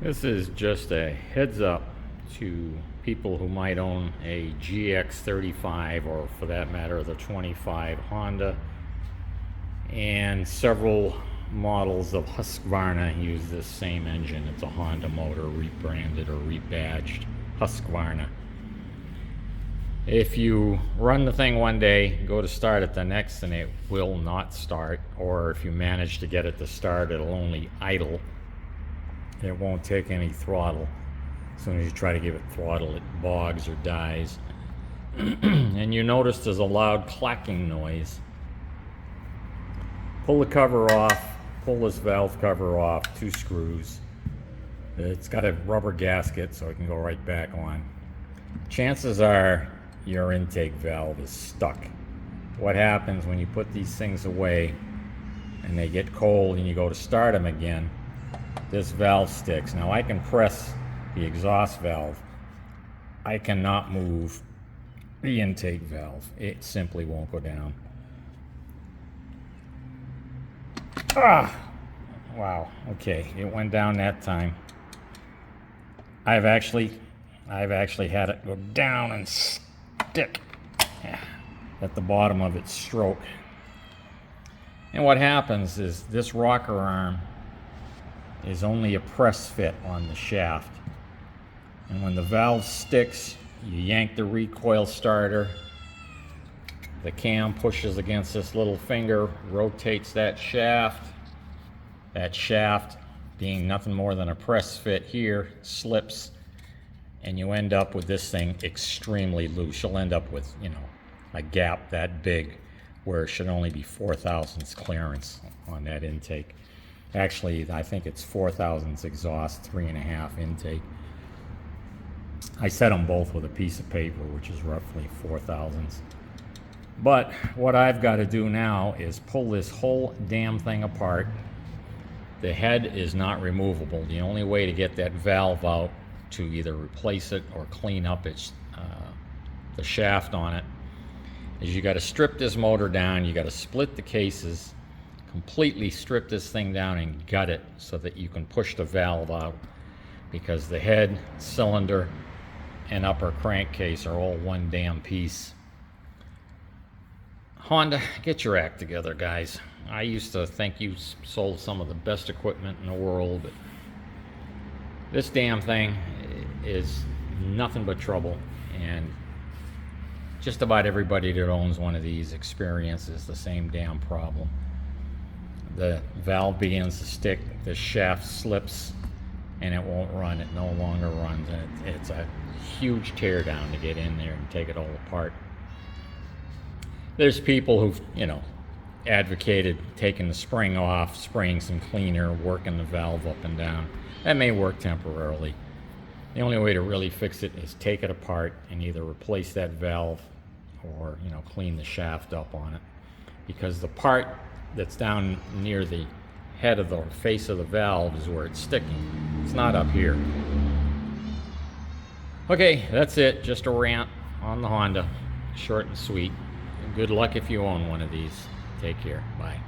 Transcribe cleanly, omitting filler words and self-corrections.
This is just a heads up to people who might own a GX35 or for that matter the 25 Honda, and several models of Husqvarna use this same engine. It's a Honda motor rebranded or rebadged Husqvarna. If you run the thing one day, go to start it the next, and it will not start, or if you manage to get it to start, it'll only idle. It won't take any throttle. As soon as you try to give it throttle, it bogs or dies. And you notice there's a loud clacking noise. Pull the cover off, pull this valve cover off, 2 screws. It's got a rubber gasket so it can go right back on. Chances are your intake valve is stuck. What happens when you put these things away and they get cold and you go to start them again, this valve sticks. Now I can press the exhaust valve. I cannot move the intake valve. It simply won't go down. Ah! Wow, okay, it went down that time. I've actually had it go down and stick at the bottom of its stroke. And what happens is this rocker arm is only a press fit on the shaft. And when the valve sticks, you yank the recoil starter, the cam pushes against this little finger, rotates that shaft. That shaft, being nothing more than a press fit here, slips, and you end up with this thing extremely loose. You'll end up with, a gap that big where it should only be 4 thousandths clearance on that intake. Actually, I think it's 4 thousandths exhaust, 3.5 intake. I set them both with a piece of paper, which is roughly 4 thousandths. But what I've got to do now is pull this whole damn thing apart. The head is not removable. The only way to get that valve out, to either replace it or clean up its the shaft on it, is you got to strip this motor down. You got to split the cases, completely strip this thing down and gut it so that you can push the valve out, because the head, cylinder, and upper crankcase are all one damn piece. Honda, get your act together, guys. I used to think you sold some of the best equipment in the world, but this damn thing is nothing but trouble, and just about everybody that owns one of these experiences the same damn problem. The valve begins to stick, the shaft slips, and it won't run. It no longer runs, and it's a huge teardown to get in there and take it all apart. There's people who've, advocated taking the spring off, spraying some cleaner, working the valve up and down. That may work temporarily. The only way to really fix it is take it apart and either replace that valve or, clean the shaft up on it. Because the part that's down near the head of the face of the valve is where it's sticking. It's not up here. Okay, that's it. Just a rant on the Honda. Short and sweet. Good luck if you own one of these. Take care. Bye.